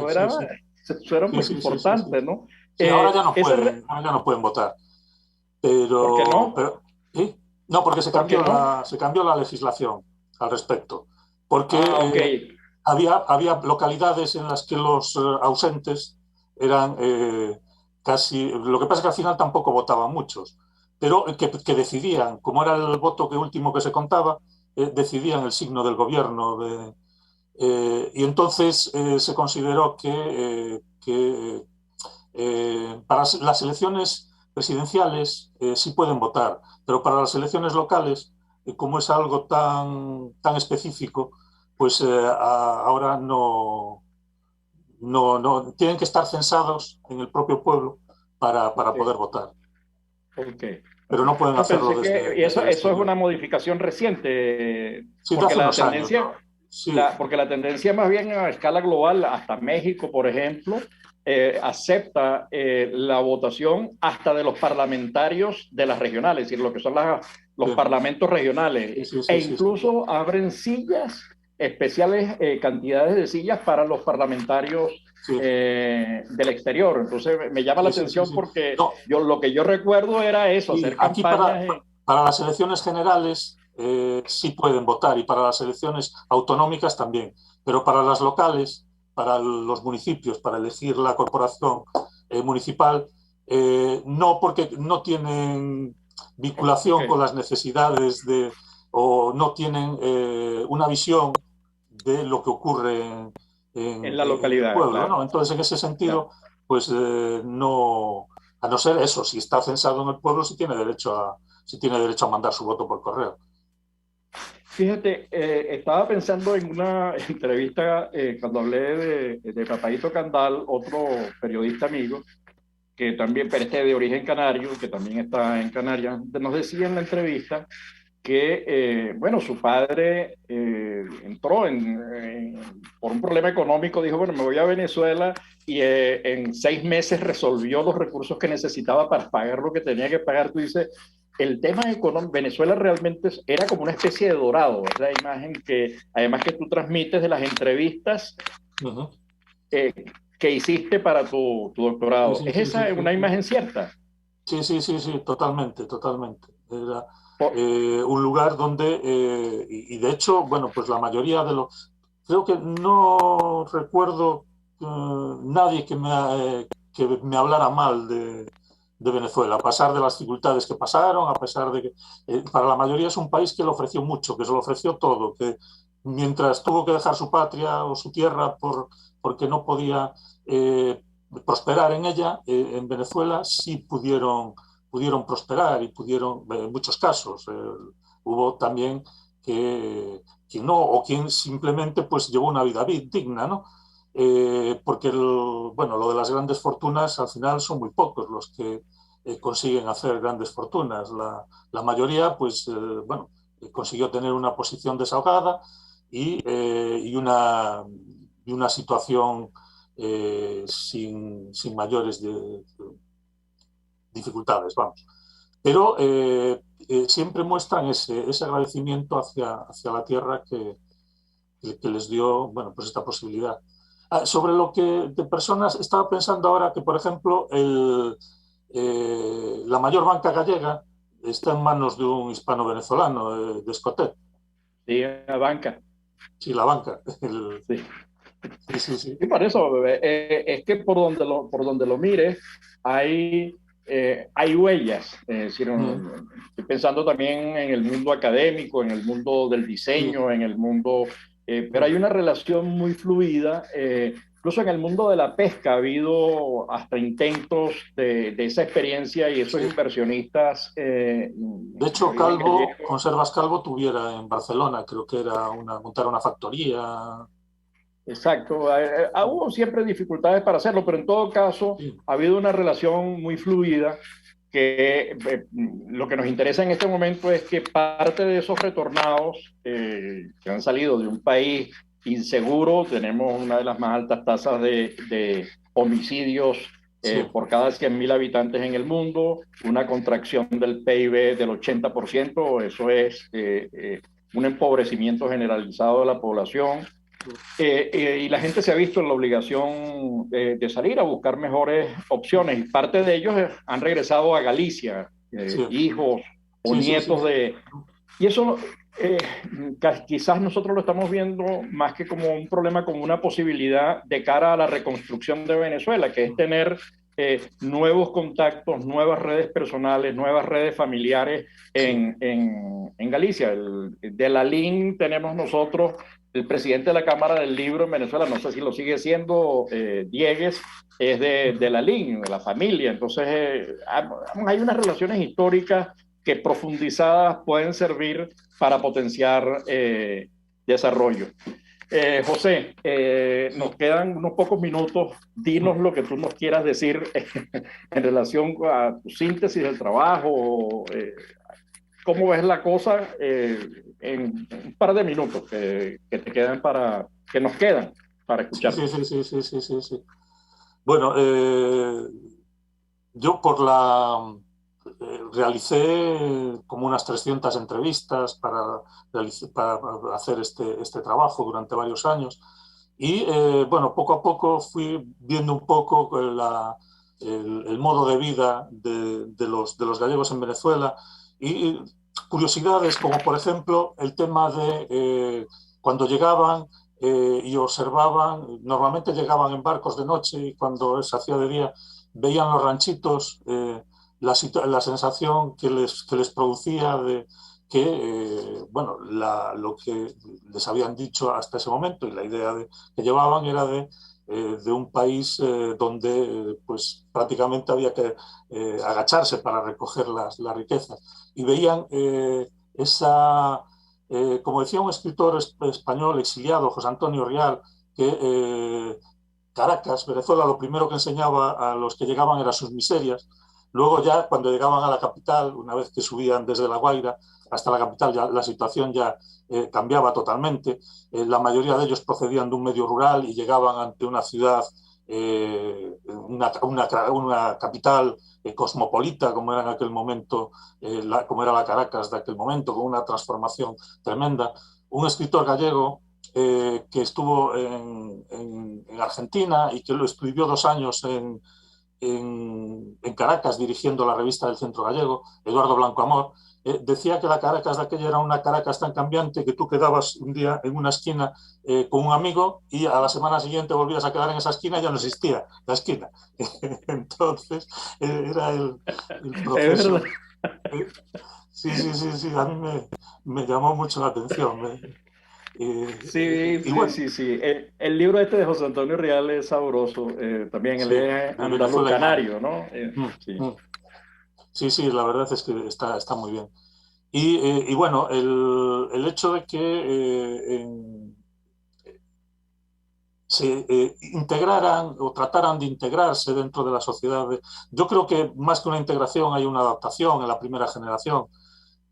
eso era muy importante, ¿no? Sí, ahora ya no pueden votar. ¿Por qué no? ¿sí? No, porque se cambió la legislación al respecto. Porque había localidades en las que los ausentes eran casi... Lo que pasa es que al final tampoco votaban muchos, pero que decidían, como era el voto último que se contaba, decidían el signo del gobierno. Y entonces se consideró que para las elecciones presidenciales sí pueden votar, pero para las elecciones locales, como es algo tan específico, pues ahora no tienen que estar censados en el propio pueblo para poder votar. Okay. Pero no pueden hacerlo y eso es una modificación reciente, sí, porque la tendencia, ¿no? Sí. Porque la tendencia más bien a escala global, hasta México, por ejemplo, acepta la votación hasta de los parlamentarios de las regionales, es decir, lo que son los parlamentos regionales, incluso abren sillas especiales, cantidades de sillas para los parlamentarios del exterior. Entonces me llama la atención porque lo que yo recuerdo era eso, hacer campañas. Para las elecciones generales sí pueden votar, y para las elecciones autonómicas también, pero para las locales, para los municipios, para elegir la corporación municipal, no, porque no tienen vinculación con las necesidades o no tienen una visión de lo que ocurre en la localidad. En el pueblo, claro. ¿no? Entonces, en ese sentido, pues no, a no ser eso, si está censado en el pueblo, sí tiene derecho a mandar su voto por correo. Fíjate, estaba pensando en una entrevista cuando hablé de Papadito Candal, otro periodista amigo, que también, pero de origen canario, que también está en Canarias, nos decía en la entrevista que, bueno, su padre entró por un problema económico, dijo, bueno, me voy a Venezuela, y en 6 meses resolvió los recursos que necesitaba para pagar lo que tenía que pagar. Tú dices, el tema económico, Venezuela realmente era como una especie de dorado, es la imagen que, además que tú transmites de las entrevistas que hiciste para tu doctorado. ¿Es esa una imagen cierta? Sí, totalmente. Era un lugar donde, y de hecho, bueno, pues la mayoría de los... Creo que no recuerdo nadie que me hablara mal de Venezuela, a pesar de las dificultades que pasaron, a pesar de que para la mayoría es un país que le ofreció mucho, que se lo ofreció todo, que mientras tuvo que dejar su patria o su tierra porque no podía prosperar en ella, en Venezuela sí pudieron prosperar, y pudieron, en muchos casos, hubo también quien no, o quien simplemente pues llevó una vida digna, ¿no? Porque lo de las grandes fortunas al final son muy pocos los que consiguen hacer grandes fortunas. La mayoría pues consiguió tener una posición desahogada y una situación sin mayores dificultades, vamos. Pero siempre muestran ese agradecimiento hacia la tierra que les dio, bueno, pues esta posibilidad. Sobre lo que de personas, estaba pensando ahora que, por ejemplo, la mayor banca gallega está en manos de un hispano-venezolano, de Escotet. Sí, la banca. Sí, la banca. Sí. Y por eso, es que por donde lo mires, hay hay huellas. Es decir, estoy pensando también en el mundo académico, en el mundo del diseño, en el mundo... pero hay una relación muy fluida. Incluso en el mundo de la pesca ha habido hasta intentos de esa experiencia y esos inversionistas. De hecho, Calvo, Conservas Calvo tuviera en Barcelona, creo que era montar una factoría. Exacto, hubo siempre dificultades para hacerlo, pero en todo caso ha habido una relación muy fluida que lo que nos interesa en este momento es que parte de esos retornados que han salido de un país inseguro, tenemos una de las más altas tasas de homicidios por cada 100.000 habitantes en el mundo, una contracción del PIB del 80%, eso es un empobrecimiento generalizado de la población. Y la gente se ha visto en la obligación de salir a buscar mejores opciones, y parte de ellos han regresado a Galicia, hijos o nietos de... Y eso quizás nosotros lo estamos viendo más que como un problema, como una posibilidad de cara a la reconstrucción de Venezuela, que es tener nuevos contactos, nuevas redes personales, nuevas redes familiares en Galicia. De la LIN tenemos nosotros el presidente de la Cámara del Libro en Venezuela, no sé si lo sigue siendo, Diegues, es de la LIN, de la familia. Entonces, hay unas relaciones históricas que profundizadas pueden servir para potenciar desarrollo. José, nos quedan unos pocos minutos. Dinos lo que tú nos quieras decir en relación a tu síntesis del trabajo. ¿Cómo ves la cosa en un par de minutos que nos quedan para escuchar? Sí. Bueno, yo realicé como unas 300 entrevistas para hacer este trabajo durante varios años y bueno, poco a poco fui viendo un poco el modo de vida de los gallegos en Venezuela y curiosidades como por ejemplo el tema de cuando llegaban y observaban, normalmente llegaban en barcos de noche y cuando se hacía de día veían los ranchitos, la sensación que les producía de que, bueno, lo que les habían dicho hasta ese momento y la idea que llevaban era de un país donde pues prácticamente había que agacharse para recoger las riquezas. Y veían como decía un escritor español exiliado, José Antonio Rial, que Caracas, Venezuela, lo primero que enseñaba a los que llegaban eran sus miserias. Luego ya cuando llegaban a la capital, una vez que subían desde La Guaira hasta la capital, ya la situación ya cambiaba totalmente. La mayoría de ellos procedían de un medio rural y llegaban ante una ciudad, una capital cosmopolita, como era en aquel momento, como era la Caracas de aquel momento, con una transformación tremenda. Un escritor gallego que estuvo en Argentina y que lo escribió 2 años en Caracas dirigiendo la revista del Centro Gallego, Eduardo Blanco Amor, decía que la Caracas de aquella era una Caracas tan cambiante que tú quedabas un día en una esquina con un amigo y a la semana siguiente volvías a quedar en esa esquina y ya no existía la esquina. Entonces era el proceso. Sí, a mí me llamó mucho la atención. Sí. El libro este de José Antonio Rial es sabroso. También él es andaluz canario, ¿no? Sí, la verdad es que está muy bien. Y bueno, el hecho de que se integraran o trataran de integrarse dentro de la sociedad, yo creo que más que una integración hay una adaptación en la primera generación,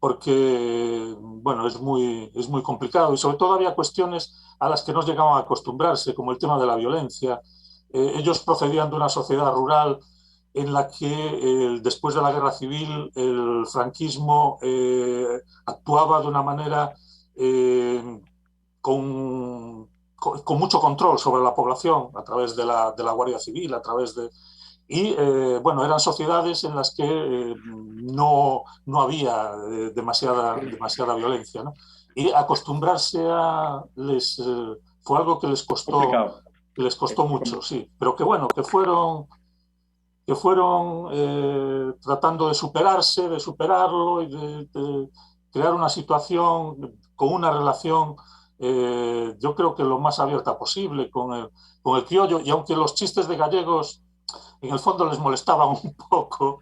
porque bueno, es muy complicado y sobre todo había cuestiones a las que no llegaban a acostumbrarse, como el tema de la violencia. Ellos procedían de una sociedad rural en la que después de la guerra civil el franquismo actuaba de una manera con mucho control sobre la población a través de la Guardia Civil, a través de... Y bueno, eran sociedades en las que no había demasiada violencia, ¿no? Y acostumbrarse fue algo que les costó mucho, sí. Pero que bueno, que fueron que fueron tratando de superarlo y de crear una situación con una relación, yo creo que lo más abierta posible con el criollo, y aunque los chistes de gallegos en el fondo les molestaban un poco,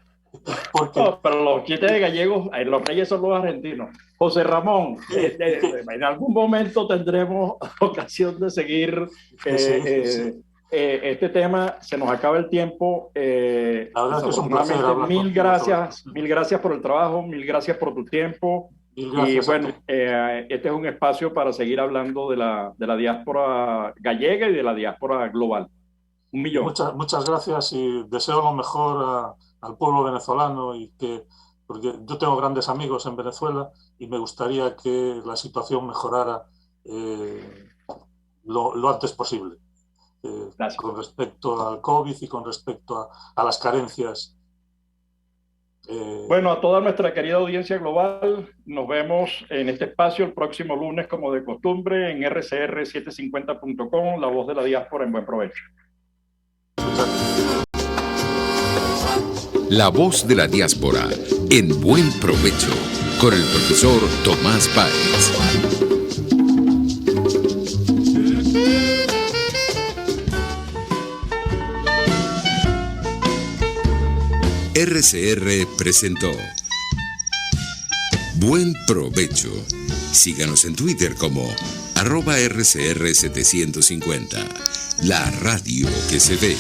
porque... No, pero los chistes de gallegos, los reyes son los argentinos. José Ramón, en algún momento tendremos ocasión de seguir este tema. Se nos acaba el tiempo. La verdad es que es un placer hablar mil gracias por el trabajo, mil gracias por tu tiempo. Y bueno, este es un espacio para seguir hablando de la diáspora gallega y de la diáspora global. 1 millón. Muchas gracias y deseo lo mejor al pueblo venezolano, porque yo tengo grandes amigos en Venezuela y me gustaría que la situación mejorara lo antes posible, con respecto al COVID y con respecto a las carencias. Bueno, a toda nuestra querida audiencia global, nos vemos en este espacio el próximo lunes, como de costumbre, en rcr750.com, La Voz de la Diáspora. En buen provecho. La Voz de la Diáspora, en buen provecho, con el profesor Tomás Páez. RCR presentó Buen Provecho. Síganos en Twitter como @RCR750, la radio que se ve.